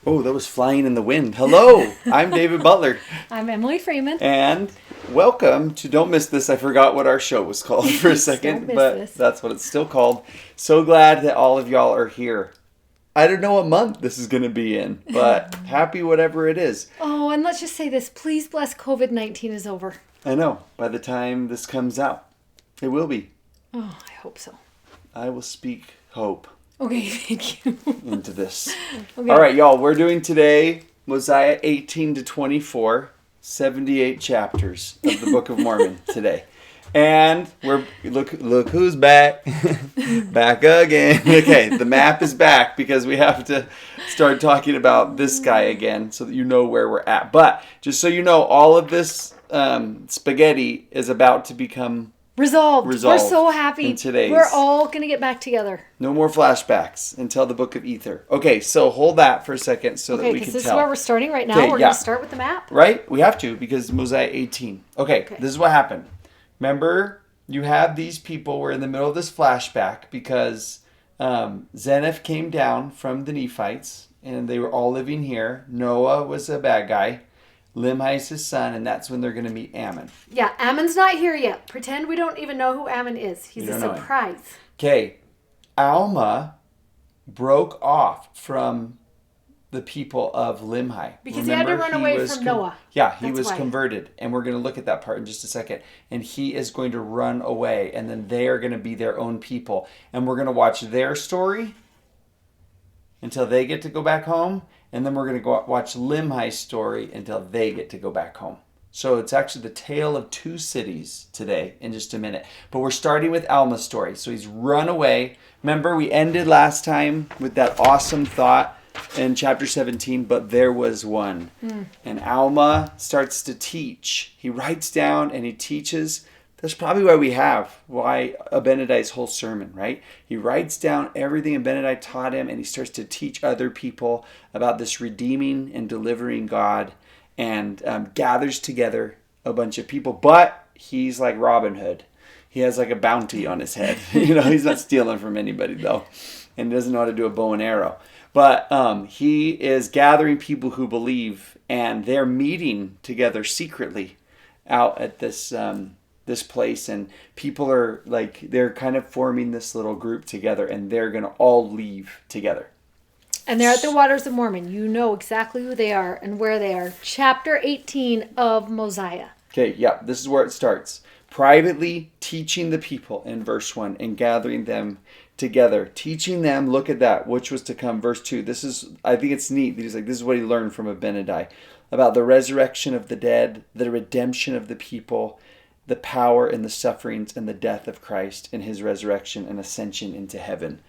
Oh, that was flying in the wind. Hello, I'm David Butler. I'm Emily Freeman. And welcome to Don't Miss This. I forgot what our show was called for a second, but that's what it's still called. So glad that all of y'all are here. I don't know what month this is going to be in, but happy whatever it is. Oh, and let's just say this. Please bless COVID-19 is over. I know. By the time this comes out, it will be. Oh, I hope so. I will speak hope. Okay, thank you. Into this. Okay. All right, y'all. We're doing today Mosiah 18 to 24, 78 chapters of the Book of Mormon today. And we're look who's back. Back again. Okay, the map is back because we have to start talking about this guy again so that you know where we're at. But just so you know, all of this spaghetti is about to become Resolved. We're so happy. We're all going to get back together. No more flashbacks until the Book of Ether. Okay, so hold that for a second so that we can tell. Okay, this is where we're starting right now. We're going to start with the map. Right? We have to because Mosiah 18. Okay, this is what happened. Remember, you have these people. We're in the middle of this flashback because Zeniff came down from the Nephites and they were all living here. Noah was a bad guy. Limhi is his son, and that's when they're going to meet Ammon. Yeah, Ammon's not here yet. Pretend we don't even know who Ammon is. He's a surprise. Okay, Alma broke off from the people of Limhi. Because he had to run away from Noah. Yeah, he was converted, and we're going to look at that part in just a second. And he is going to run away, and then they are going to be their own people. And we're going to watch their story until they get to go back home. And then we're going to go watch Limhi's story until they get to go back home. So it's actually the tale of two cities today in just a minute. But we're starting with Alma's story. So he's run away. Remember, we ended last time with that awesome thought in chapter 17, but there was one. And Alma starts to teach. He writes down and he teaches. That's probably why Abinadi's whole sermon, right? He writes down everything Abinadi taught him and he starts to teach other people about this redeeming and delivering God and gathers together a bunch of people. But he's like Robin Hood. He has like a bounty on his head. He's not stealing from anybody though. And doesn't know how to do a bow and arrow. But he is gathering people who believe and they're meeting together secretly out at this place, and people are they're kind of forming this little group together and they're going to all leave together. And they're at the Waters of Mormon. You know exactly who they are and where they are. Chapter 18 of Mosiah. Okay, yeah, this is where it starts. Privately teaching the people in verse 1 and gathering them together. Teaching them, look at that, which was to come. Verse 2, I think it's neat. He's like, this is what he learned from Abinadi. About the resurrection of the dead, the redemption of the people, the power and the sufferings and the death of Christ and his resurrection and ascension into heaven.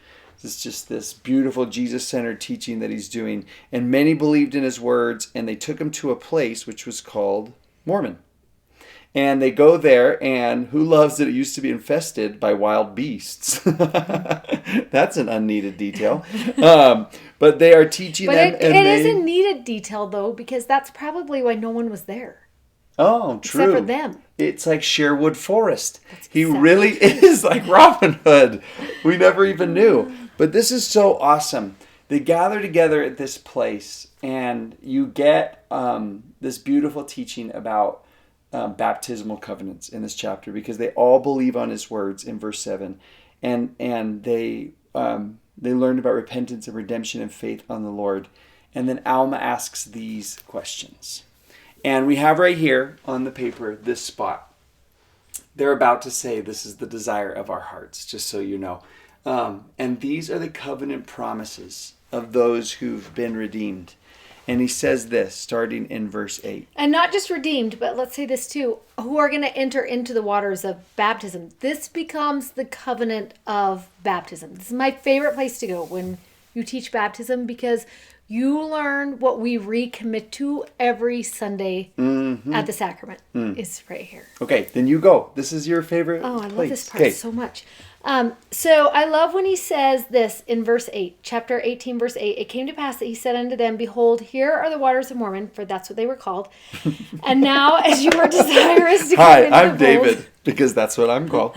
It's just this beautiful Jesus-centered teaching that he's doing. And many believed in his words, and they took him to a place which was called Mormon. And they go there, and who loves that it used to be infested by wild beasts? That's an unneeded detail. But they are teaching them. It is a needed detail, though, because that's probably why no one was there. Oh, true. Except for them. It's like Sherwood Forest. He really is like Robin Hood. We never even knew. But this is so awesome. They gather together at this place, and you get this beautiful teaching about baptismal covenants in this chapter because they all believe on his words in verse 7. And they learned about repentance and redemption and faith on the Lord. And then Alma asks these questions. And we have right here on the paper this spot. They're about to say this is the desire of our hearts, just so you know. And these are the covenant promises of those who've been redeemed. And he says this, starting in verse 8. And not just redeemed, but let's say this too, who are going to enter into the waters of baptism. This becomes the covenant of baptism. This is my favorite place to go when you teach baptism because you learn what we recommit to every Sunday at the sacrament. Is right here. Okay, then you go. This is your favorite place. I love this part so much. So I love when he says this in verse 8, chapter 18, verse 8. It came to pass that he said unto them, Behold, here are the waters of Mormon, for that's what they were called. And now, as you are desirous to come into the fold. Hi, I'm David, because that's what I'm called.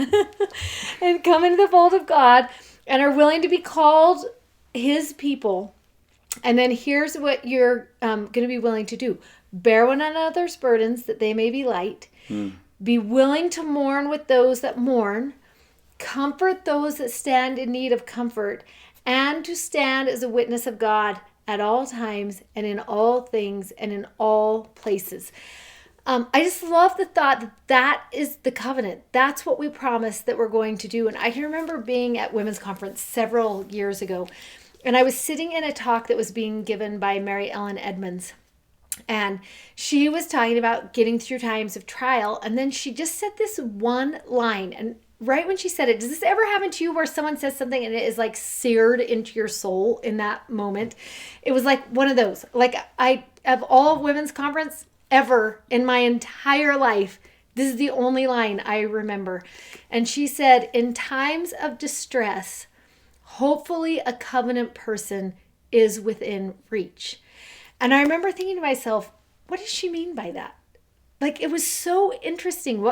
And come into the fold of God, and are willing to be called his people, And then here's what you're going to be willing to do. Bear one another's burdens that they may be light. Be willing to mourn with those that mourn. Comfort those that stand in need of comfort. And to stand as a witness of God at all times and in all things and in all places. I just love the thought that that is the covenant. That's what we promised that we're going to do. And I can remember being at women's conference several years ago, and I was sitting in a talk that was being given by Mary Ellen Edmonds. And she was talking about getting through times of trial. And then she just said this one line. And right when she said it, does this ever happen to you where someone says something and it is like seared into your soul in that moment? It was like one of those. Like of all women's conference ever in my entire life, this is the only line I remember. And she said, in times of distress, hopefully a covenant person is within reach. And I remember thinking to myself, what does she mean by that? Like, it was so interesting.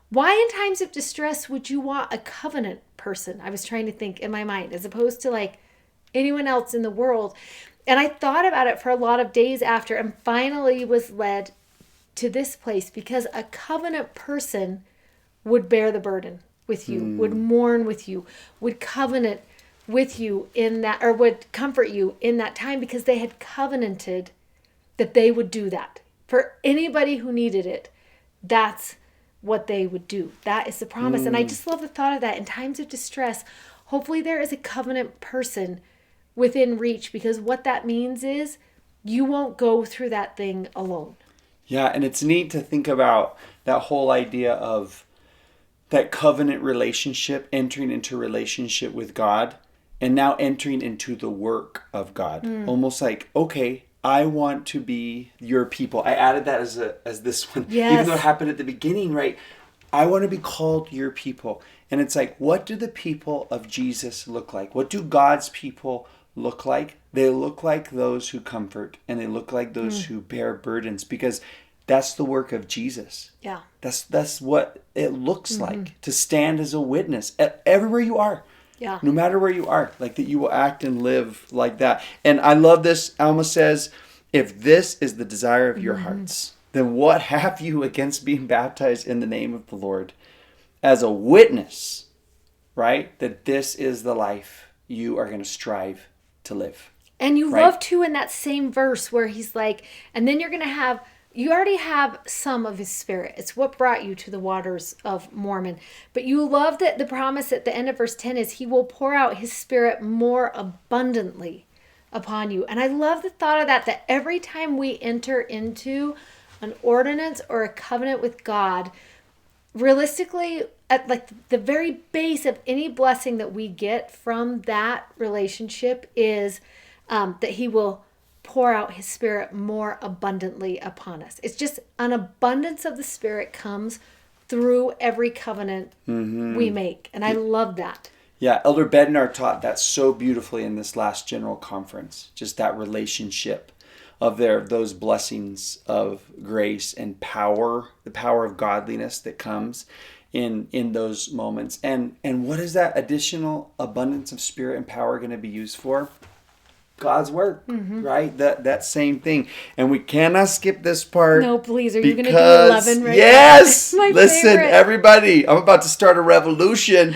Why in times of distress would you want a covenant person? I was trying to think in my mind, as opposed to like anyone else in the world. And I thought about it for a lot of days after, and finally was led to this place, because a covenant person would bear the burden with you, would mourn with you, would covenant with you in that, or would comfort you in that time, because they had covenanted that they would do that for anybody who needed it. That's what they would do. That is the promise. And I just love the thought of that. In times of distress, hopefully there is a covenant person within reach, because what that means is you won't go through that thing alone. Yeah, and it's neat to think about that whole idea of that covenant relationship, entering into relationship with God, and now entering into the work of God. Almost like, okay, I want to be your people. I added that as this one. Yes. Even though it happened at the beginning, right? I want to be called your people. And it's like, what do the people of Jesus look like? What do God's people look like? They look like those who comfort, and they look like those who bear burdens, because that's the work of Jesus. Yeah. That's what it looks like, to stand as a witness everywhere you are. Yeah. No matter where you are, like that you will act and live like that. And I love this. Alma says, if this is the desire of your hearts, then what have you against being baptized in the name of the Lord as a witness, right? That this is the life you are going to strive to live. And you right? love too in that same verse where he's like, and then you're going to have, you already have some of his spirit. It's what brought you to the waters of Mormon. But you love that the promise at the end of verse 10 is he will pour out his spirit more abundantly upon you. And I love the thought of that every time we enter into an ordinance or a covenant with God, realistically, at like the very base of any blessing that we get from that relationship is that he will pour out his spirit more abundantly upon us. It's just an abundance of the spirit comes through every covenant we make. And I love that. Yeah, Elder Bednar taught that so beautifully in this last general conference. Just that relationship of those blessings of grace and power, the power of godliness that comes in those moments. And what is that additional abundance of spirit and power going to be used for? God's work, right? That same thing. And we cannot skip this part. No, please. Are you going to do 11 right yes! now? Yes! Listen, favorite. Everybody, I'm about to start a revolution.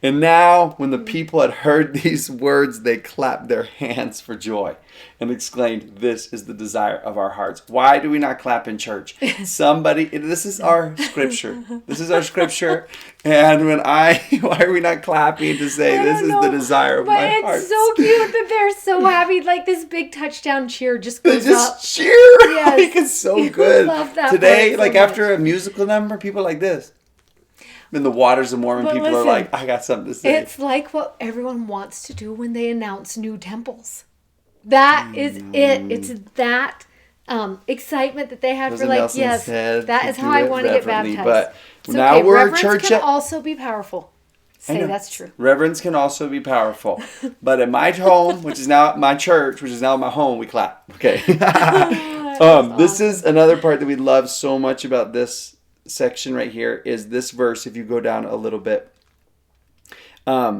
And now, when the people had heard these words, they clapped their hands for joy and exclaimed, "This is the desire of our hearts." Why do we not clap in church? This is our scripture. This is our scripture. And why are we not clapping to say, "This is the desire of my heart"? But it's so cute that they're so happy. Like this big touchdown cheer just goes They up. just cheer. Yes. Like, it's so good. Love that Today, part like so after much. a musical number, people are like this. In the waters of Mormon, But people are listen, like, "I got something to say." It's like what everyone wants to do when they announce new temples. That is it. It's that excitement that they have for like, Nelson yes, said that to is do how I it want to get reverently, baptized. but It's now okay. we're a Reverence church can also be powerful. I Say know. that's true. Reverence can also be powerful. But at my home, which is now my church, which is now my home, we clap. Okay. This is another part that we love so much about this section right here is this verse. If you go down a little bit,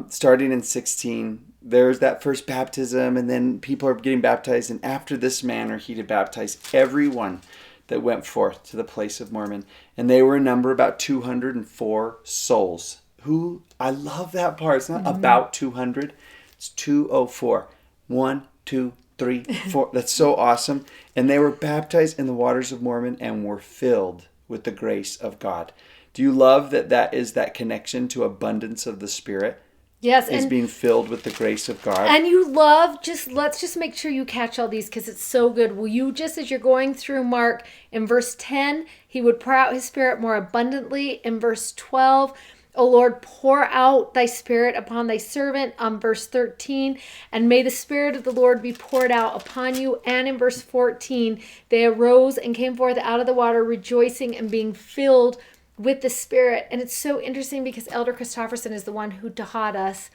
starting in 16, there's that first baptism, and then people are getting baptized, and after this manner he did baptize everyone that went forth to the place of Mormon. And they were in number about 204 souls. Who, I love that part. It's not about 200. It's 204. 1, 2, 3, 4. That's so awesome. And they were baptized in the waters of Mormon and were filled with the grace of God. Do you love that that is that connection to abundance of the Spirit? Yes, Is being filled with the grace of God. And you love, let's just make sure you catch all these because it's so good. Will you just, as you're going through Mark, in verse 10, he would pour out his Spirit more abundantly. In verse 12, O Lord, pour out thy Spirit upon thy servant. On verse 13, and may the Spirit of the Lord be poured out upon you. And in verse 14, they arose and came forth out of the water, rejoicing and being filled with the Spirit. And it's so interesting because Elder Christofferson is the one who taught us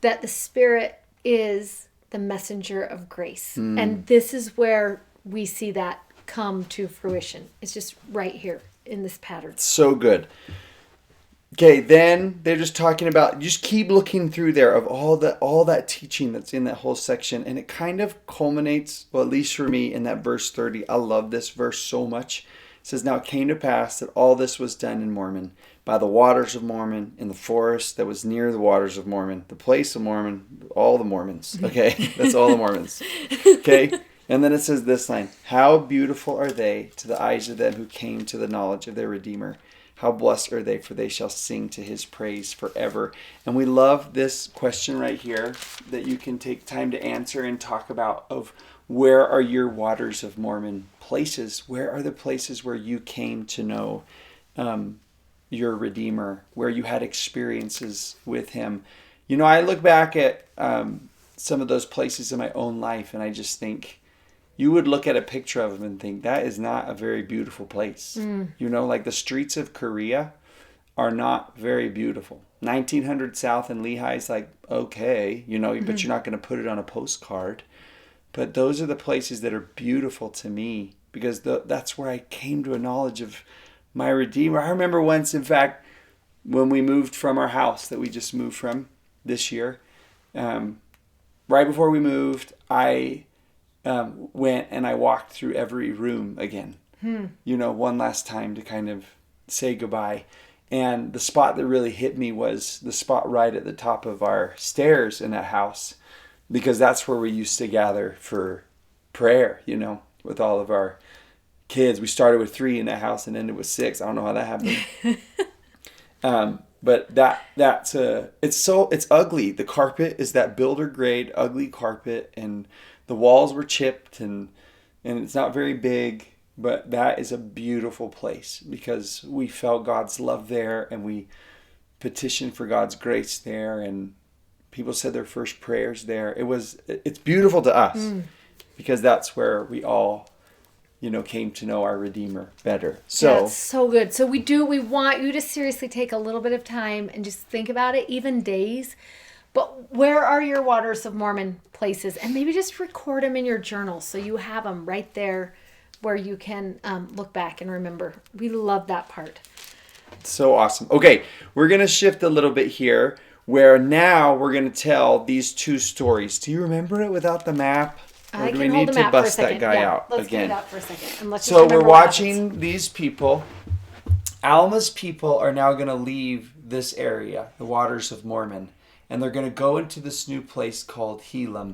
that the Spirit is the messenger of grace. And this is where we see that come to fruition. It's just right here in this pattern. So good. Okay, then they're just talking about, just keep looking through there of all that teaching that's in that whole section. And it kind of culminates, well, at least for me, in that verse 30. I love this verse so much. It says, now it came to pass that all this was done in Mormon, by the waters of Mormon, in the forest that was near the waters of Mormon, the place of Mormon, all the Mormons. Okay, that's all the Mormons. Okay, and then it says this line, how beautiful are they to the eyes of them who came to the knowledge of their Redeemer. How blessed are they, for they shall sing to his praise forever. And we love this question right here that you can take time to answer and talk about of where are your waters of Mormon places? Where are the places where you came to know your Redeemer, where you had experiences with him? You know, I look back at some of those places in my own life, and I just think, you would look at a picture of them and think, that is not a very beautiful place. You know, like the streets of Korea are not very beautiful. 1900 South in Lehi is like, okay, you know, but you're not going to put it on a postcard. But those are the places that are beautiful to me because that's where I came to a knowledge of my Redeemer. I remember once, in fact, when we moved from our house that we just moved from this year, right before we moved, I went and I walked through every room again, you know, one last time to kind of say goodbye. And the spot that really hit me was the spot right at the top of our stairs in that house, because that's where we used to gather for prayer, you know, with all of our kids. We started with 3 in that house and ended with 6. I don't know how that happened. But it's ugly. The carpet is that builder grade ugly carpet, and the walls were chipped, and it's not very big, but that is a beautiful place because we felt God's love there, and we petitioned for God's grace there, and people said their first prayers there. It's beautiful to us because that's where we all, you know, came to know our Redeemer better. So that's so good. So we want you to seriously take a little bit of time and just think about it, even days. But where are your waters of Mormon places? And maybe just record them in your journal so you have them right there where you can look back and remember. We love that part. So awesome. Okay, we're going to shift a little bit here where now we're going to tell these 2 stories. Do you remember it without the map? Or I do can we hold need the to map for a bust that second. guy Yeah, out let's again? get it out for a second. And let's just So remember we're what happens. watching these people. Alma's people are now going to leave this area, the waters of Mormon, and they're going to go into this new place called Helam.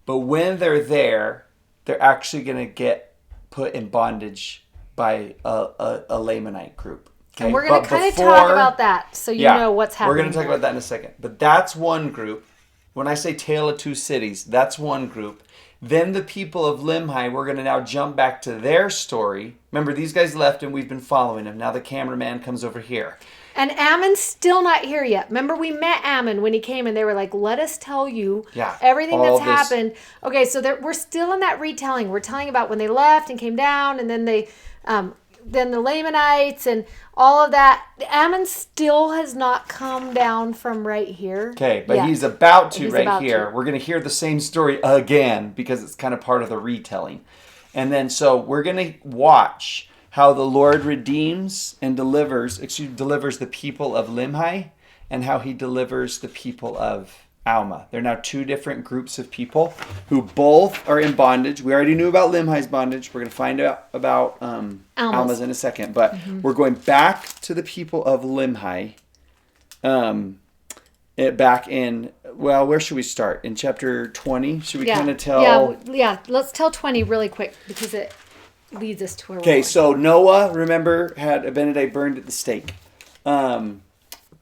But when they're there, they're actually going to get put in bondage by a Lamanite group. Okay? And we're going to kind of talk about that so you know what's happening. We're going to talk about that in a second. But that's one group. When I say Tale of Two Cities, that's one group. Then the people of Limhi, we're going to now jump back to their story. Remember, these guys left and we've been following them. Now the cameraman comes over here. And Ammon's still not here yet. Remember, we met Ammon when he came and they were like, let us tell you everything that's happened. Okay, so we're still in that retelling. We're telling about when they left and came down, and then then the Lamanites and all of that. Ammon still has not come down from right here. Okay, but he's about to right here. We're going to hear the same story again because it's kind of part of the retelling. And then so we're going to watch how the Lord redeems and delivers the people of Limhi, and how he delivers the people of Alma. They're now two different groups of people who both are in bondage. We already knew about Limhi's bondage. We're going to find out about Alma's in a second. But we're going back to the people of Limhi. Back in, well, where should we start? In chapter 20? Should we kind of tell? Yeah. Let's tell 20 really quick because it leads us to where we're Okay, going. so Noah, remember, had Abinadi burned at the stake. And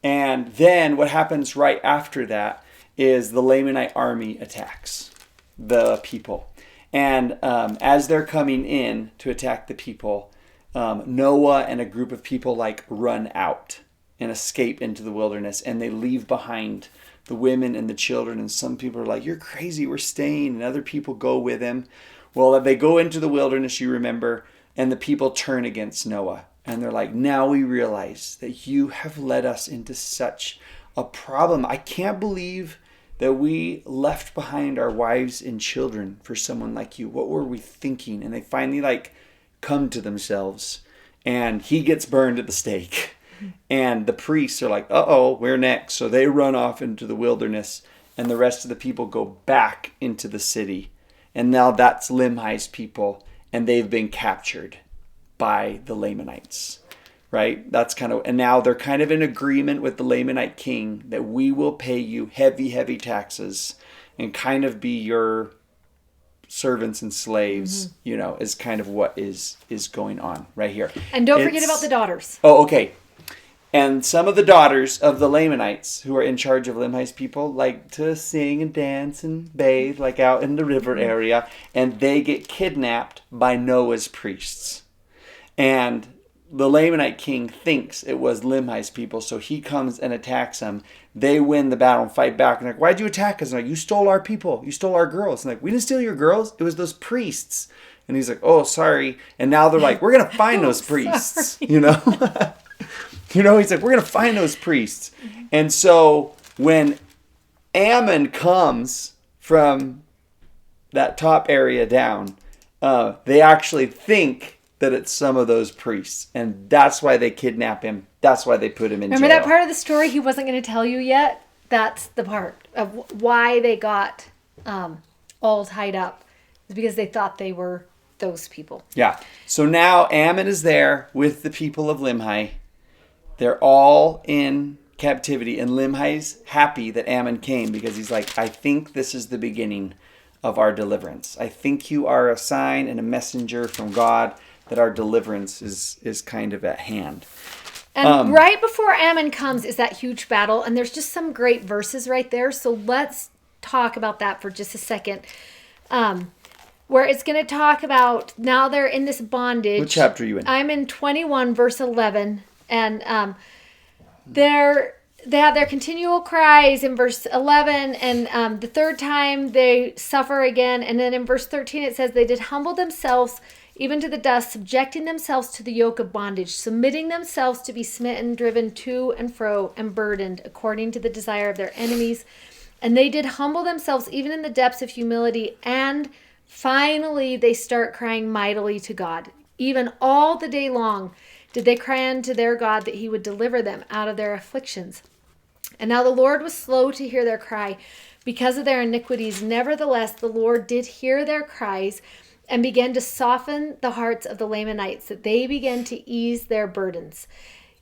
then what happens right after that is the Lamanite army attacks the people. And as they're coming in to attack the people, Noah and a group of people run out and escape into the wilderness, and they leave behind the women and the children. And some people are like, "You're crazy, we're staying." And other people go with him. Well, they go into the wilderness, you remember, and the people turn against Noah. And they're like, "Now we realize that you have led us into such a problem. I can't believe that we left behind our wives and children for someone like you. What were we thinking?" And they finally come to themselves, and he gets burned at the stake. And the priests are like, "Uh-oh, we're next." So they run off into the wilderness, and the rest of the people go back into the city. And now that's Limhi's people, and they've been captured by the Lamanites, right? That's and now they're kind of in agreement with the Lamanite king that we will pay you heavy, heavy taxes and kind of be your servants and slaves, is kind of what is going on right here. And don't forget about the daughters. Oh, okay. And some of the daughters of the Lamanites who are in charge of Limhi's people like to sing and dance and bathe out in the river area. And they get kidnapped by Noah's priests. And the Lamanite king thinks it was Limhi's people. So he comes and attacks them. They win the battle and fight back. And "Why'd you attack us?" And "You stole our people. You stole our girls." And "We didn't steal your girls. It was those priests." And he's like, "Oh, sorry." And now they're like, "We're going to find those priests." He's like, "We're going to find those priests." And so when Ammon comes from that top area down, they actually think that it's some of those priests. And that's why they kidnap him. That's why they put him in jail. Remember that part of the story he wasn't going to tell you yet? That's the part of why they got all tied up. It's because they thought they were those people. Yeah. So now Ammon is there with the people of Limhi. They're all in captivity, and Limhi's happy that Ammon came because he's like, "I think this is the beginning of our deliverance. I think you are a sign and a messenger from God that our deliverance is kind of at hand." And right before Ammon comes is that huge battle, and there's just some great verses right there. So let's talk about that for just a second. Where it's going to talk about now they're in this bondage. What chapter are you in? I'm in 21, verse 11. And they have their continual cries in verse 11. And the third time they suffer again. And then in verse 13 it says, "They did humble themselves even to the dust, subjecting themselves to the yoke of bondage, submitting themselves to be smitten, driven to and fro, and burdened according to the desire of their enemies. And they did humble themselves even in the depths of humility. And finally they start crying mightily to God. Even all the day long did they cry unto their God that he would deliver them out of their afflictions. And now the Lord was slow to hear their cry because of their iniquities. Nevertheless, the Lord did hear their cries and began to soften the hearts of the Lamanites, that they began to ease their burdens.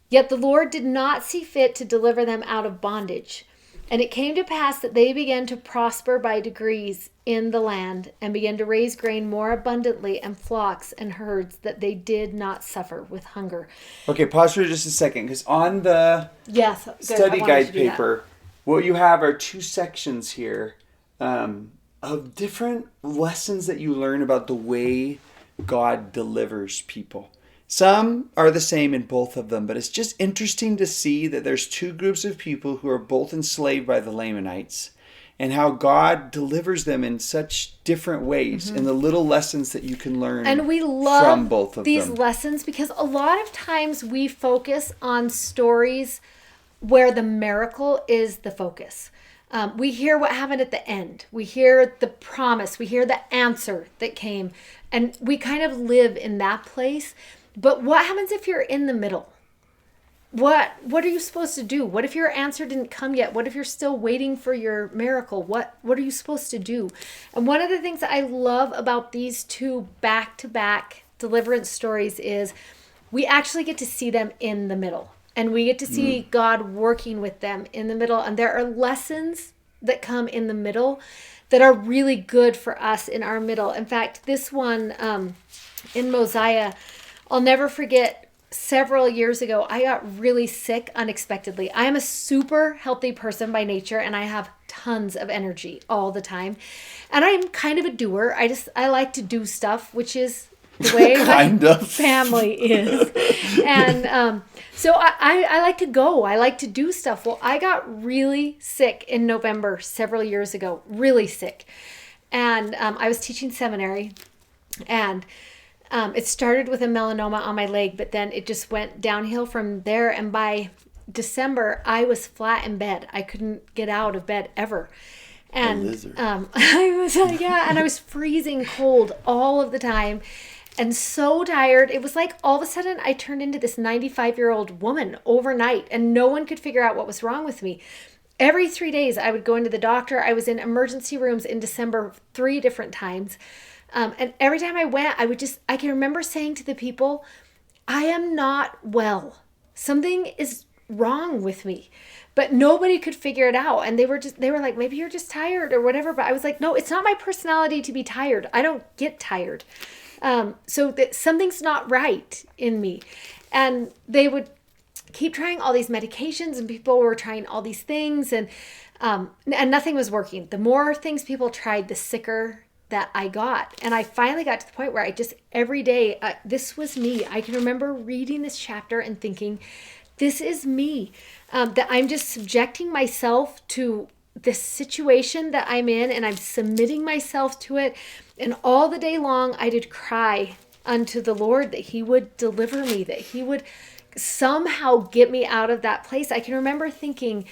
Yet the Lord did not see fit to deliver them out of bondage. And it came to pass that they began to prosper by degrees in the land, and began to raise grain more abundantly, and flocks and herds, that they did not suffer with hunger." Okay, pause for just a second, because on the study guide paper, what you have are two sections here of different lessons that you learn about the way God delivers people. Some are the same in both of them, but it's just interesting to see that there's two groups of people who are both enslaved by the Lamanites, and how God delivers them in such different ways, and the little lessons that you can learn and we love from both of these them. lessons because a lot of times we focus on stories where the miracle is the focus. We hear what happened at the end. We hear the promise. We hear the answer that came. And we kind of live in that place. But what happens if you're in the middle? what are you supposed to do? What if your answer didn't come yet? What if you're still waiting for your miracle? What are you supposed to do? And one of the things that I love about these two back-to-back deliverance stories is we actually get to see them in the middle. And we get to see God working with them in the middle. And there are lessons that come in the middle that are really good for us in our middle. In fact, this one in Mosiah, I'll never forget. Several years ago, I got really sick unexpectedly. I am a super healthy person by nature, and I have tons of energy all the time. And I'm kind of a doer. I like to do stuff, which is the way my family is. And so I like to go. I like to do stuff. Well, I got really sick in November several years ago, really sick. And I was teaching seminary, and it started with a melanoma on my leg, but then it just went downhill from there. And by December, I was flat in bed. I couldn't get out of bed ever. And I was freezing cold all of the time and so tired. It was like all of a sudden I turned into this 95-year-old woman overnight, and no one could figure out what was wrong with me. Every 3 days I would go into the doctor. I was in emergency rooms in December 3 different times. And every time I went, I can remember saying to the people, I am not well. Something is wrong with me. But nobody could figure it out. And they were like, maybe you're just tired or whatever. But I was like, no, it's not my personality to be tired. I don't get tired. So that something's not right in me. And they would keep trying all these medications, and people were trying all these things, and nothing was working. The more things people tried, the sicker that I got. And I finally got to the point where I just every day, this was me. I can remember reading this chapter and thinking, this is me, that I'm just subjecting myself to this situation that I'm in, and I'm submitting myself to it. And all the day long, I did cry unto the Lord that he would deliver me, that he would somehow get me out of that place. I can remember thinking,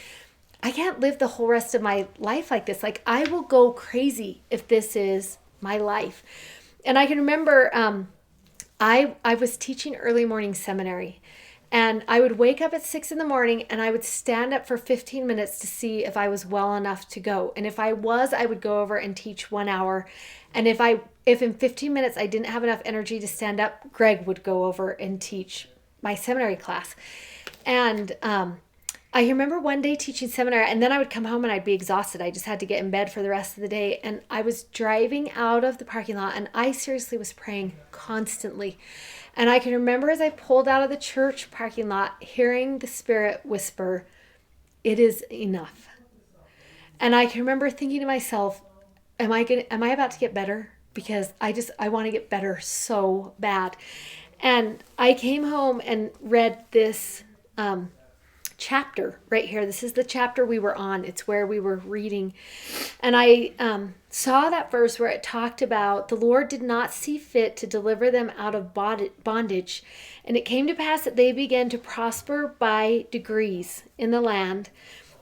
I can't live the whole rest of my life like this. Like, I will go crazy if this is my life. And I can remember I was teaching early morning seminary, and I would wake up at 6 a.m. and I would stand up for 15 minutes to see if I was well enough to go. And if I was, I would go over and teach 1 hour. And if in 15 minutes I didn't have enough energy to stand up, Greg would go over and teach my seminary class. And I remember one day teaching seminary, and then I would come home and I'd be exhausted. I just had to get in bed for the rest of the day. And I was driving out of the parking lot, and I seriously was praying constantly. And I can remember as I pulled out of the church parking lot, hearing the Spirit whisper, "It is enough." And I can remember thinking to myself, am I about to get better? Because I want to get better so bad. And I came home and read this chapter right here. This is the chapter we were on. It's where we were reading. And I saw that verse where it talked about the Lord did not see fit to deliver them out of bondage. And it came to pass that they began to prosper by degrees in the land,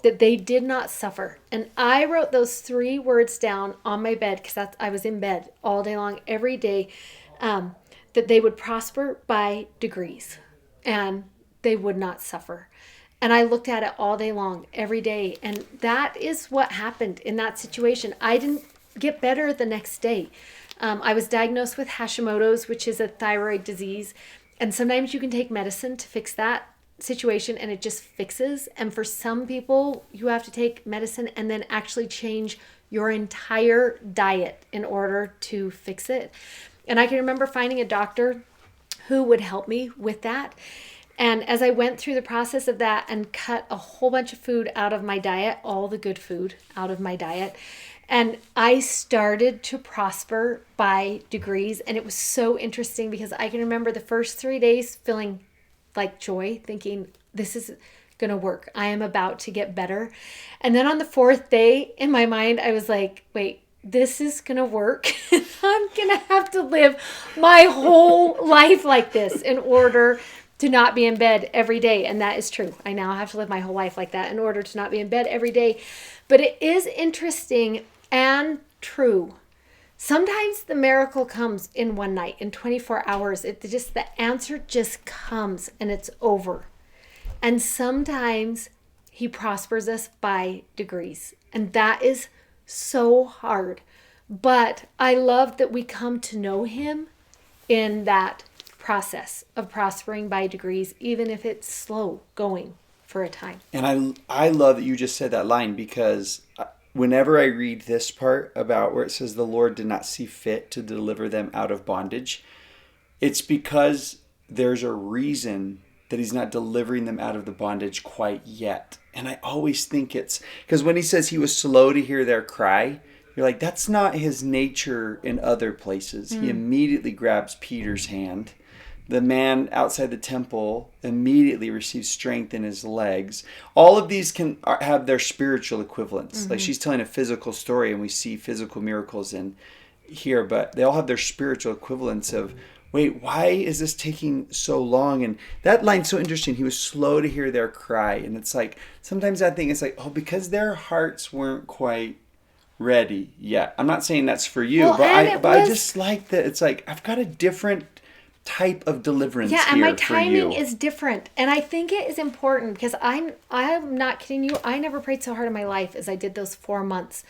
that they did not suffer. And I wrote those 3 words down on my bed, because I was in bed all day long, every day, that they would prosper by degrees and they would not suffer. And I looked at it all day long, every day. And that is what happened in that situation. I didn't get better the next day. I was diagnosed with Hashimoto's, which is a thyroid disease. And sometimes you can take medicine to fix that situation and it just fixes. And for some people, you have to take medicine and then actually change your entire diet in order to fix it. And I can remember finding a doctor who would help me with that. And as I went through the process of that and cut a whole bunch of food out of my diet, all the good food out of my diet, and I started to prosper by degrees. And it was so interesting because I can remember the first 3 days feeling like joy, thinking, this is going to work. I am about to get better. And then on the 4th day, in my mind, I was like, wait, this is going to work. I'm going to have to live my whole life like this in order to not be in bed every day. And that is true. I now have to live my whole life like that in order to not be in bed every day. But it is interesting and true. Sometimes the miracle comes in one night, in 24 hours. The answer just comes and it's over. And sometimes he prospers us by degrees. And that is so hard. But I love that we come to know him in that process of prospering by degrees, even if it's slow going for a time. And I love that you just said that line, because whenever I read this part about where it says the Lord did not see fit to deliver them out of bondage, it's because there's a reason that he's not delivering them out of the bondage quite yet. And I always think it's because when he says he was slow to hear their cry, you're like, that's not his nature in other places. He immediately grabs Peter's hand. The man outside the temple immediately receives strength in his legs. All of these can have their spiritual equivalents. Like she's telling a physical story and we see physical miracles in here, but they all have their spiritual equivalents of, wait, why is this taking so long? And that line's so interesting. He was slow to hear their cry. And it's like, sometimes I think it's like, oh, because their hearts weren't quite ready yet. I'm not saying that's for you, Well, but I just like that it's like, I've got a different type of deliverance Yeah, here and my for timing you. is different. And I think it is important because I'm not kidding you. I never prayed so hard in my life as I did those 4 months.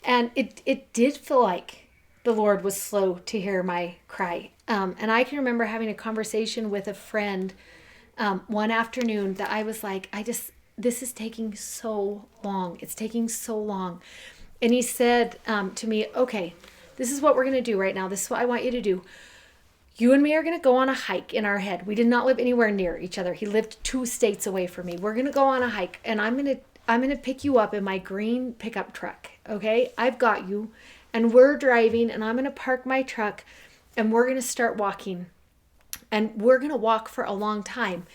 And it did feel like the Lord was slow to hear my cry. And I can remember having a conversation with a friend one afternoon that I was like, this is taking so long. It's taking so long. And he said to me, okay, this is what we're going to do right now. This is what I want you to do. You and me are going to go on a hike in our head. We did not live anywhere near each other. He lived 2 states away from me. We're going to go on a hike, and I'm going to pick you up in my green pickup truck. Okay? I've got you, and we're driving, and I'm going to park my truck, and we're going to start walking. And we're going to walk for a long time,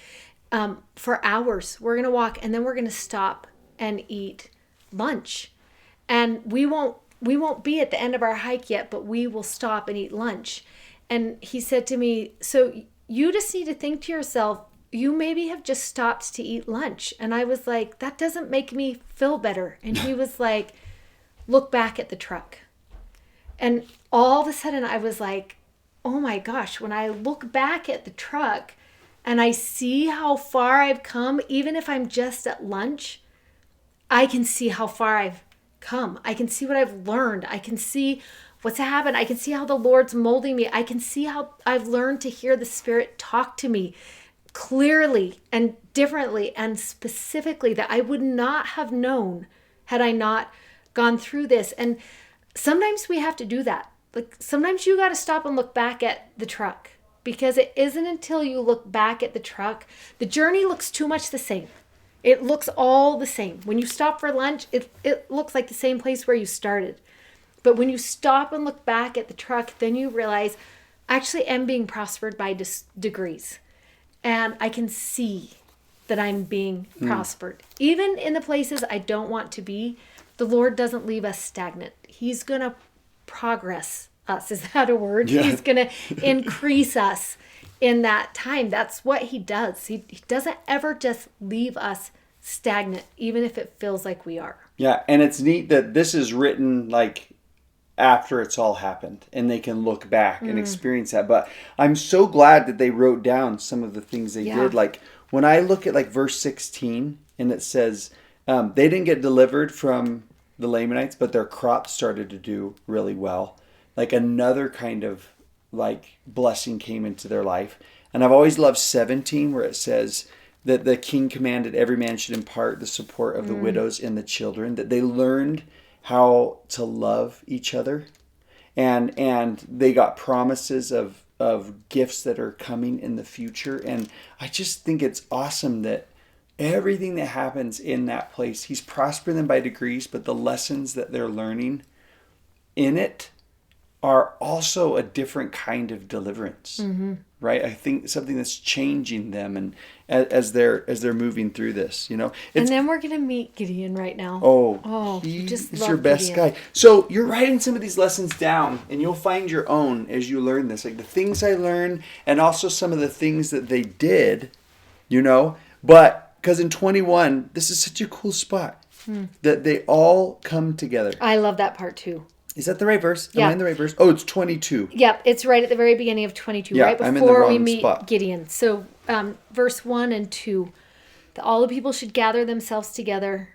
for hours. We're going to walk, and then we're going to stop and eat lunch. And we won't be at the end of our hike yet, but we will stop and eat lunch. And he said to me, so you just need to think to yourself, you maybe have just stopped to eat lunch. And I was like, that doesn't make me feel better. And he was like, look back at the truck. And all of a sudden I was like, oh my gosh, when I look back at the truck and I see how far I've come, even if I'm just at lunch, I can see how far I've come. I can see what I've learned. I can see what's happened. I can see how the Lord's molding me. I can see how I've learned to hear the Spirit talk to me clearly and differently and specifically that I would not have known had I not gone through this. And sometimes we have to do that. Like sometimes you got to stop and look back at the truck, because it isn't until you look back at the truck, the journey looks too much the same. It looks all the same. When you stop for lunch, it looks like the same place where you started. But when you stop and look back at the truck, then you realize I actually am being prospered by degrees. And I can see that I'm being prospered. Even in the places I don't want to be, the Lord doesn't leave us stagnant. He's going to progress us. Is that a word? Yeah. He's going to increase us in that time. That's what he does. He doesn't ever just leave us stagnant, even if it feels like we are. Yeah, and it's neat that this is written like after it's all happened and they can look back and experience that. But I'm so glad that they wrote down some of the things they did. Like when I look at like verse 16 and it says they didn't get delivered from the Lamanites, but their crops started to do really well. Like another kind of like blessing came into their life. And I've always loved 17 where it says that the king commanded every man should impart the support of the widows and the children, that they learned how to love each other, and they got promises of gifts that are coming in the future. And I just think it's awesome that everything that happens in that place, he's prospering them by degrees, but the lessons that they're learning in it are also a different kind of deliverance, right? I think something that's changing them, and as they're moving through this, you know. And then we're gonna meet Gideon right now. He just is love your best Gideon. guy. So you're writing some of these lessons down, and you'll find your own as you learn this, like the things I learned, and also some of the things that they did, you know. But because in 21, this is such a cool spot that they all come together. I love that part too. Is that the right verse? Yeah. Am I in the right verse? Oh, it's 22. Yep, it's right at the very beginning of 22, Yeah, right I'm in the before we wrong meet spot. Gideon. So verse 1 and 2. that all the people should gather themselves together,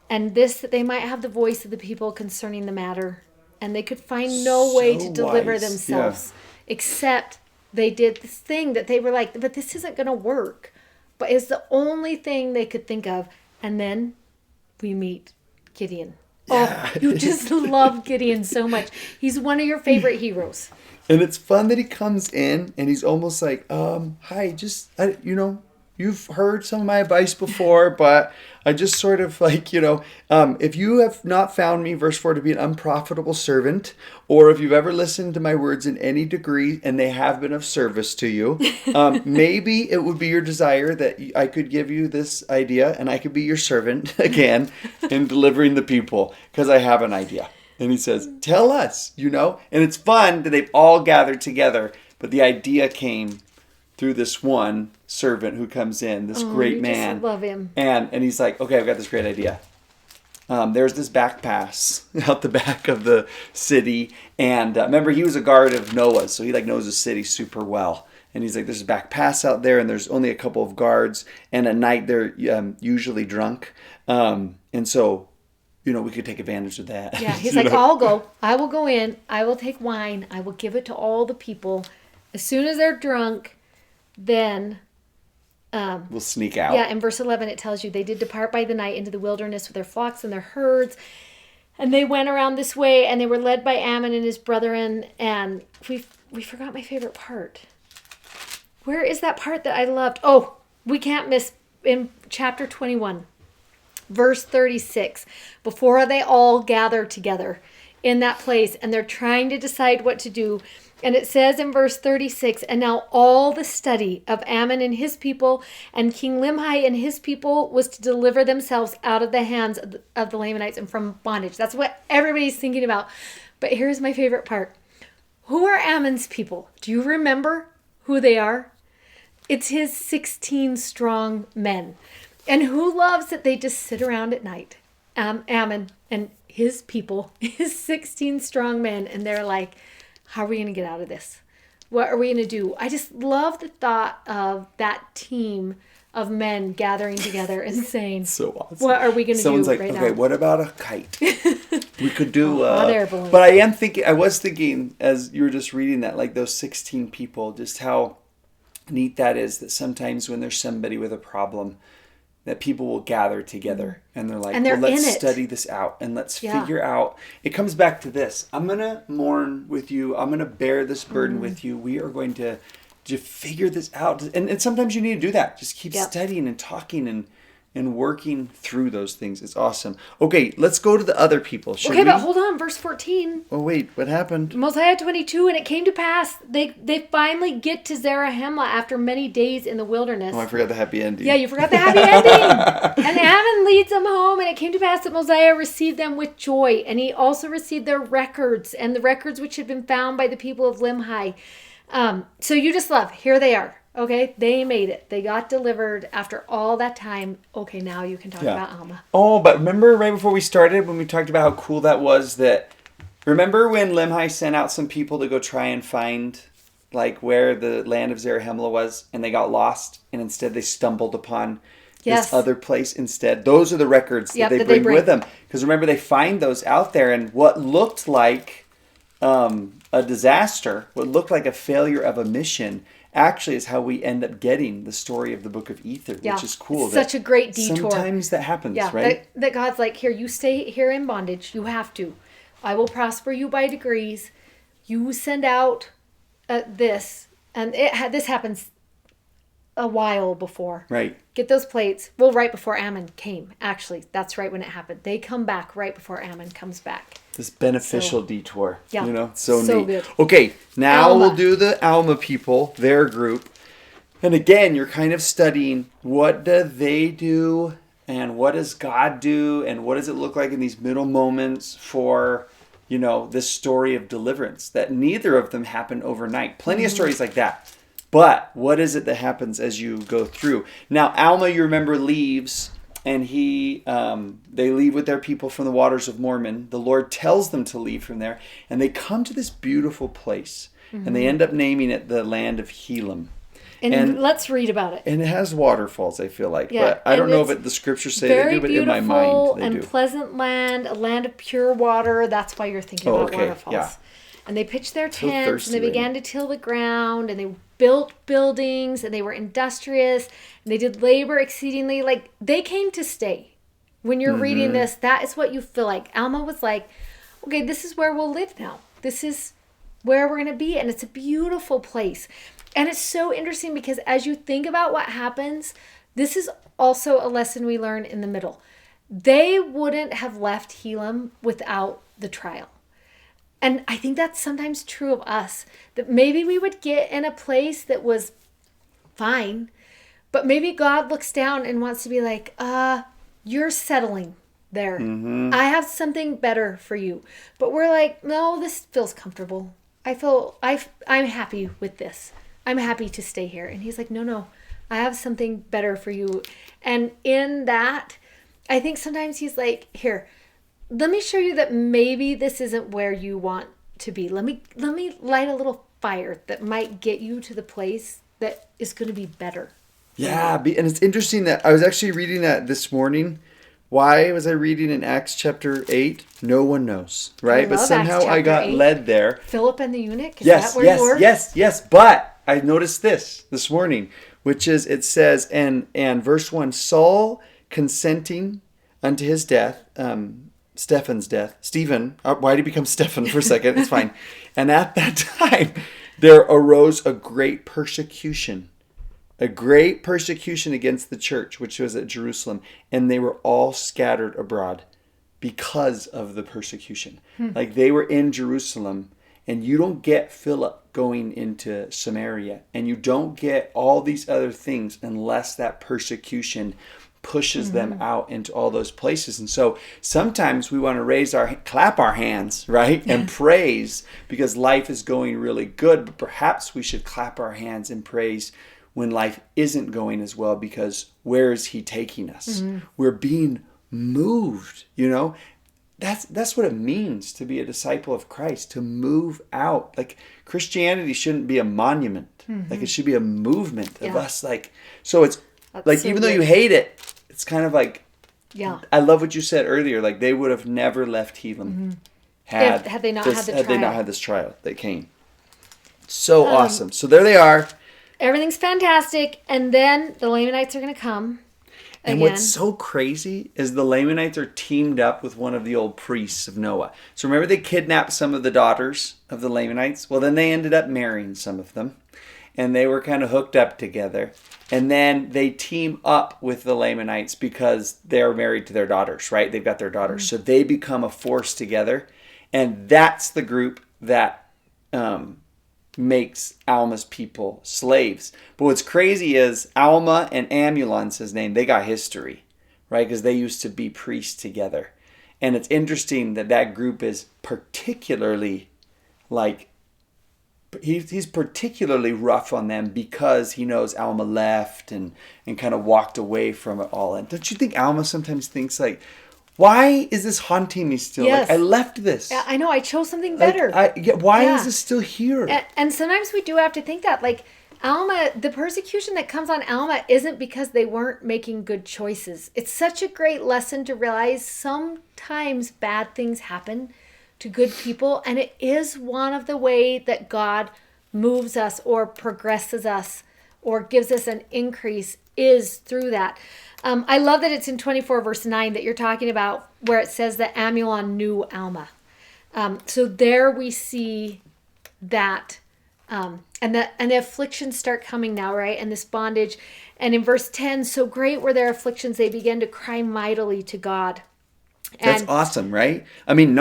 and this that they might have the voice of the people concerning the matter. And they could find no way to deliver wise. themselves except they did this thing that they were like, but this isn't going to work. But it's the only thing they could think of. And then we meet Gideon. Yeah. Oh, you just love Gideon so much. He's one of your favorite heroes. And it's fun that he comes in and he's almost like, hi, you've heard some of my advice before, but I just sort of like, if you have not found me, verse 4, to be an unprofitable servant, or if you've ever listened to my words in any degree and they have been of service to you, maybe it would be your desire that I could give you this idea and I could be your servant again in delivering the people, because I have an idea. And he says, tell us, and it's fun that they've all gathered together, but the idea came through this one servant who comes in, this great man. Just love him. And he's like, okay, I've got this great idea. There's this back pass out the back of the city. And remember, he was a guard of Noah's, so he knows the city super well. And he's like, there's a back pass out there, and there's only a couple of guards. And at night, they're usually drunk. And so, we could take advantage of that. Yeah, he's like, I'll go. I will go in. I will take wine. I will give it to all the people. As soon as they're drunk, then we'll sneak out. Yeah, in verse 11 it tells you they did depart by the night into the wilderness with their flocks and their herds, and they went around this way, and they were led by Ammon and his brethren. And we forgot my favorite part. Where is that part that I loved? Oh, we can't miss in chapter 21, verse 36. Before they all gather together in that place, and they're trying to decide what to do. And it says in verse 36, and now all the study of Ammon and his people and King Limhi and his people was to deliver themselves out of the hands of the Lamanites and from bondage. That's what everybody's thinking about. But here's my favorite part. Who are Ammon's people? Do you remember who they are? It's his 16 strong men. And who loves that they just sit around at night? Ammon and his people, his 16 strong men, and they're like, how are we going to get out of this? What are we going to do? I just love the thought of that team of men gathering together and saying, so awesome. What are we going to do Someone's like, right okay, now? What about a kite? We could do, air balloon. But I was thinking as you were just reading that, those 16 people, just how neat that is, that sometimes when there's somebody with a problem, that people will gather together and they're like, and they're let's in it. study this out and let's figure out. It comes back to this. I'm going to mourn with you. I'm going to bear this burden with you. We are going to figure this out. And sometimes you need to do that. Just keep studying and talking and working through those things. It's awesome. Okay, let's go to the other people. Should we? But hold on. Verse 14. Oh, wait. What happened? Mosiah 22, and it came to pass, they finally get to Zarahemla after many days in the wilderness. Oh, I forgot the happy ending. Yeah, you forgot the happy ending. And Ammon leads them home, and it came to pass that Mosiah received them with joy, and he also received their records, and the records which had been found by the people of Limhi. So you just love, here they are. Okay, they made it. They got delivered after all that time. Okay, now you can talk about Alma. Oh, but remember right before we started when we talked about how cool that was, remember when Limhi sent out some people to go try and find where the land of Zarahemla was, and they got lost, and instead they stumbled upon this other place instead? Those are the records that they bring with them. Because remember, they find those out there, and what looked like a disaster, what looked like a failure of a mission, actually is how we end up getting the story of the book of Ether, which is cool. It's such a great detour. Sometimes that happens, right? That God's like, here, you stay here in bondage. You have to. I will prosper you by degrees. You send out this. And this happens a while before. Right. Get those plates. Well, right before Ammon came. Actually, that's right when it happened. They come back right before Ammon comes back. This beneficial detour. Yeah. So neat. Good. Okay, now Alma. we'll do the Alma people, their group. And again, you're kind of studying what do they do and what does God do and what does it look like in these middle moments for, this story of deliverance, that neither of them happen overnight. Plenty of stories like that. But what is it that happens as you go through? Now, Alma, you remember, leaves, and they leave with their people from the waters of Mormon. The Lord tells them to leave from there, and they come to this beautiful place, and they end up naming it the land of Helam. And let's read about it. And it has waterfalls, I feel like. Yeah, But I don't and know it's if the scriptures say they do, but in my mind very beautiful they and do. pleasant land, a land of pure water. That's why you're thinking about waterfalls. Yeah. And they pitched their So tents, and they thirsty, began to till the ground, and they built buildings, and they were industrious, and they did labor exceedingly. Like, they came to stay. When you're reading this, that is what you feel like. Alma was like, okay, this is where we'll live now. This is where we're going to be, and it's a beautiful place. And it's so interesting because as you think about what happens, this is also a lesson we learn in the middle. They wouldn't have left Helam without the trial. And I think that's sometimes true of us, that maybe we would get in a place that was fine, but maybe God looks down and wants to be like, you're settling there. I have something better for you. But we're like, no, this feels comfortable. I'm happy with this. I'm happy to stay here. And he's like, no, I have something better for you. And in that, I think sometimes he's like, here, let me show you that maybe this isn't where you want to be. Let me light a little fire that might get you to the place that is going to be better. Yeah, and it's interesting that I was actually reading that this morning. Why was I reading in Acts chapter 8? No one knows, right? But somehow I got led there. Philip and the eunuch? Is that where you were? Yes. But I noticed this morning, which is, it says, and verse 1, Saul consenting unto his death, Stephen's death. Stephen, why did he become Stephen for a second? It's fine. And at that time, there arose a great persecution against the church, which was at Jerusalem, and they were all scattered abroad because of the persecution. Like, they were in Jerusalem, and you don't get Philip going into Samaria, and you don't get all these other things unless that persecution pushes them out into all those places. And so sometimes we want to clap our hands, right? And praise because life is going really good, but perhaps we should clap our hands and praise when life isn't going as well, because where is he taking us? We're being moved, That's what it means to be a disciple of Christ, to move out. Like, Christianity shouldn't be a monument. Like, it should be a movement of us. Like, so it's that's like, so even though you hate it, it's kind of like, I love what you said earlier. Like, they would have never left Helam had they not had this trial that came. So awesome. So there they are. Everything's fantastic. And then the Lamanites are going to come. And what's so crazy is the Lamanites are teamed up with one of the old priests of Noah. So remember, they kidnapped some of the daughters of the Lamanites? Well, then they ended up marrying some of them. And they were kind of hooked up together. And then they team up with the Lamanites because they're married to their daughters, right? They've got their daughters. So they become a force together. And that's the group that makes Alma's people slaves. But what's crazy is Alma and Amulon's his name. They got history, right? Because they used to be priests together. And it's interesting that group is particularly he's particularly rough on them because he knows Alma left and kind of walked away from it all. And don't you think Alma sometimes thinks like, why is this haunting me still? Yes. Like, I left this. Yeah, I know. I chose something better. Why is this still here? And sometimes we do have to think that, like, Alma, the persecution that comes on Alma isn't because they weren't making good choices. It's such a great lesson to realize sometimes bad things happen to good people, and it is one of the way that God moves us or progresses us or gives us an increase is through that. I love that it's in 24 verse 9 that you're talking about, where it says that Amulon knew Alma. So there we see that, and the afflictions start coming now, right? And this bondage. And in verse 10, so great were their afflictions, they began to cry mightily to God. That's awesome, right? I mean,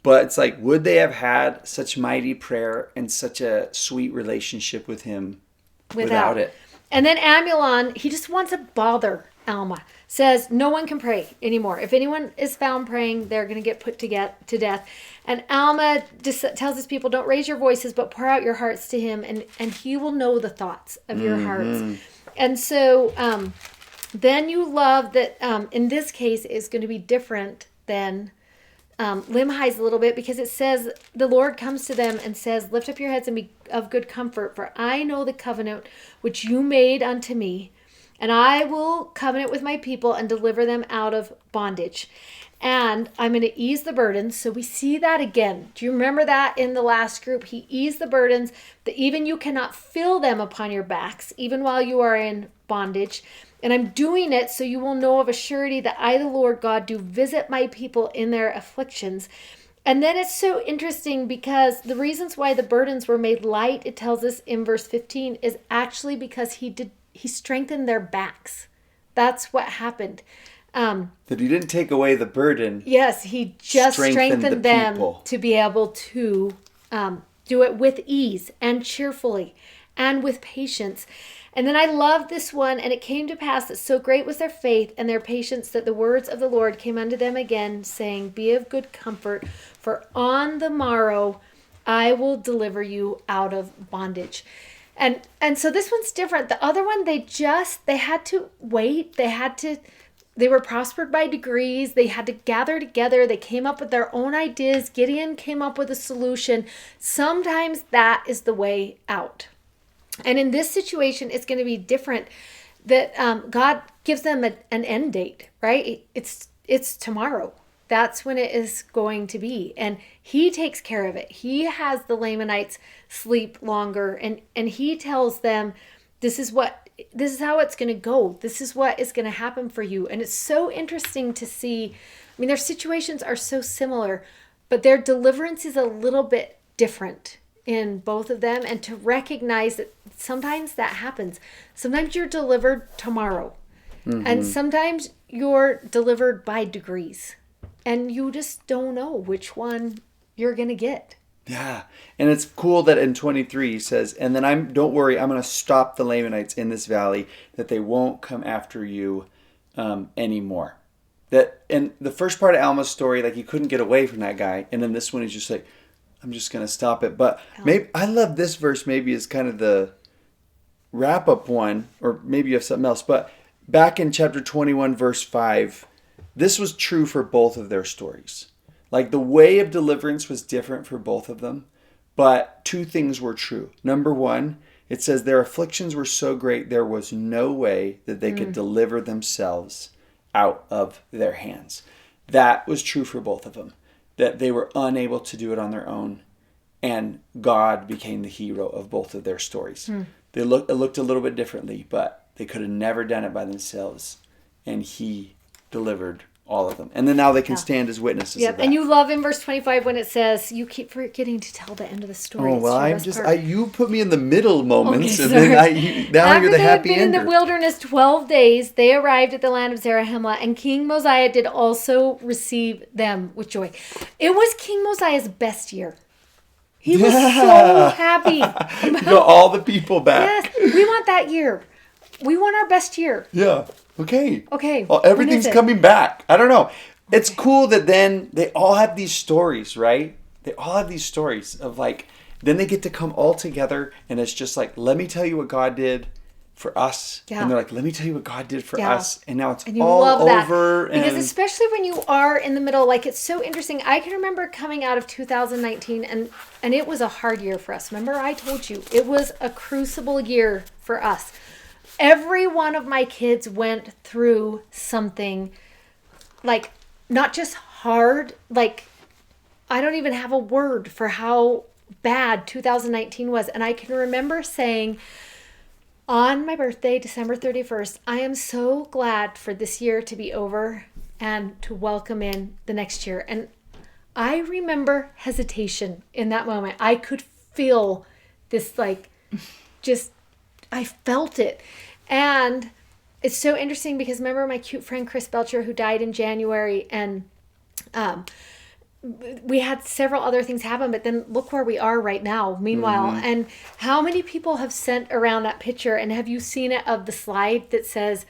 but it's like, would they have had such mighty prayer and such a sweet relationship with him without it? And then Amulon, he just wants to bother Alma. Says no one can pray anymore. If anyone is found praying, they're going to get put to death. And Alma just tells his people, don't raise your voices, but pour out your hearts to him, and he will know the thoughts of your hearts. And so then you love that in this case is going to be different than Limhi's a little bit, because it says the Lord comes to them and says, lift up your heads and be of good comfort, for I know the covenant which you made unto me, and I will covenant with my people and deliver them out of bondage. And I'm going to ease the burdens. So we see that again. Do you remember that in the last group? He eased the burdens, that even you cannot feel them upon your backs, even while you are in bondage. And I'm doing it so you will know of a surety that I, the Lord God, do visit my people in their afflictions. And then it's so interesting, because the reasons why the burdens were made light, it tells us in verse 15, is actually because he strengthened their backs. That's what happened. That he didn't take away the burden. Yes, he just strengthened them people to be able to do it with ease and cheerfully and with patience. And then I love this one. And it came to pass that so great was their faith and their patience, that the words of the Lord came unto them again, saying, be of good comfort, for on the morrow I will deliver you out of bondage. And so this one's different. The other one, they had to wait. They were prospered by degrees. They had to gather together. They came up with their own ideas. Gideon came up with a solution. Sometimes that is the way out. And in this situation, it's going to be different. That God gives them an end date, right? It's tomorrow. That's when it is going to be. And he takes care of it. He has the Lamanites sleep longer. And he tells them, this is how it's going to go. This is what is going to happen for you. And it's so interesting to see. I mean, their situations are so similar, but their deliverance is a little bit different in both of them. And to recognize that sometimes that happens. Sometimes you're delivered tomorrow. Mm-hmm. And sometimes you're delivered by degrees. And you just don't know which one you're going to get. Yeah. And it's cool that in 23 he says, and then don't worry, I'm going to stop the Lamanites in this valley, that they won't come after you anymore. And the first part of Alma's story, like, he couldn't get away from that guy. And then this one, he's just like, I'm just going to stop it. But maybe I love this verse maybe as kind of the wrap up one, or maybe you have something else. But back in chapter 21, verse 5, this was true for both of their stories. Like, the way of deliverance was different for both of them, but two things were true. Number one, it says their afflictions were so great there was no way that they could deliver themselves out of their hands. That was true for both of them, that they were unable to do it on their own, and God became the hero of both of their stories. It looked a little bit differently, but they could have never done it by themselves, and he delivered all of them. And then now they can stand as witnesses of that. And you love in verse 25 when it says, you keep forgetting to tell the end of the story. Oh, well, you put me in the middle moments, and then now you're the happy ender. After they had been in the wilderness 12 days, they arrived at the land of Zarahemla, and King Mosiah did also receive them with joy. It was King Mosiah's best year. He was so happy. You got all the people back. Yes, we want that year. We want our best year. Yeah. Okay. Well, When everything's coming back. I don't know. It's cool that then they all have these stories, right? They all have these stories of, like, then they get to come all together, and it's just like, let me tell you what God did for us. Yeah. And they're like, let me tell you what God did for us. And now it's all over. Because especially when you are in the middle, like, it's so interesting. I can remember coming out of 2019, and it was a hard year for us. Remember, I told you, it was a crucible year for us. Every one of my kids went through something, like, not just hard, like, I don't even have a word for how bad 2019 was. And I can remember saying on my birthday, December 31st, I am so glad for this year to be over and to welcome in the next year. And I remember hesitation in that moment. I could feel this, like, I felt it. And it's so interesting because remember my cute friend Chris Belcher, who died in January, and we had several other things happen, but then look where we are right now, meanwhile. And how many people have sent around that picture, and have you seen it, of the slide that says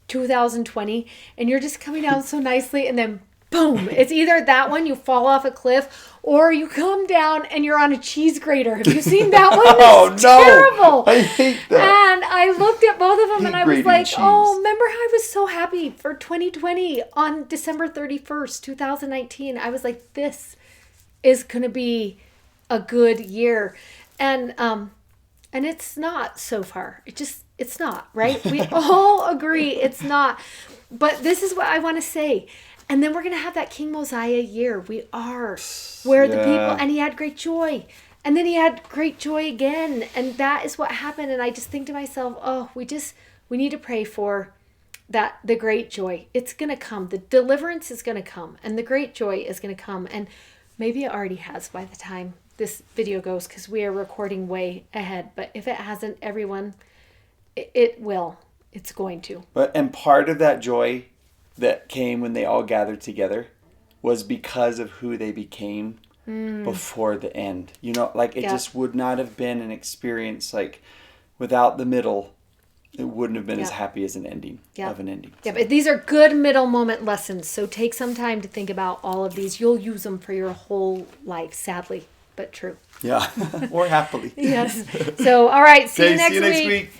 2020, and you're just coming down so nicely, and then boom, it's either that one, you fall off a cliff, or you come down and you're on a cheese grater. Have you seen that one? Oh, it's no. terrible. I hate that. And I looked at both of them and I was Grating like, cheese. oh, remember how I was so happy for 2020 on December 31st, 2019. I was like, this is going to be a good year. And it's not so far. It's not, right? We all agree it's not. But this is what I want to say. And then we're going to have that King Mosiah year. We are. Where the people, and he had great joy. And then he had great joy again. And that is what happened. And I just think to myself, oh, we need to pray for that, the great joy. It's going to come. The deliverance is going to come. And the great joy is going to come. And maybe it already has by the time this video goes, because we are recording way ahead. But if it hasn't, everyone, it will. It's going to. And part of that joy that came when they all gathered together was because of who they became before the end. You know, like it just would not have been an experience like without the middle. It wouldn't have been as happy as an ending of an ending. Yeah, but these are good middle moment lessons. So take some time to think about all of these. You'll use them for your whole life, sadly, but true. Yeah, or happily. Yes. So, all right. See you next week.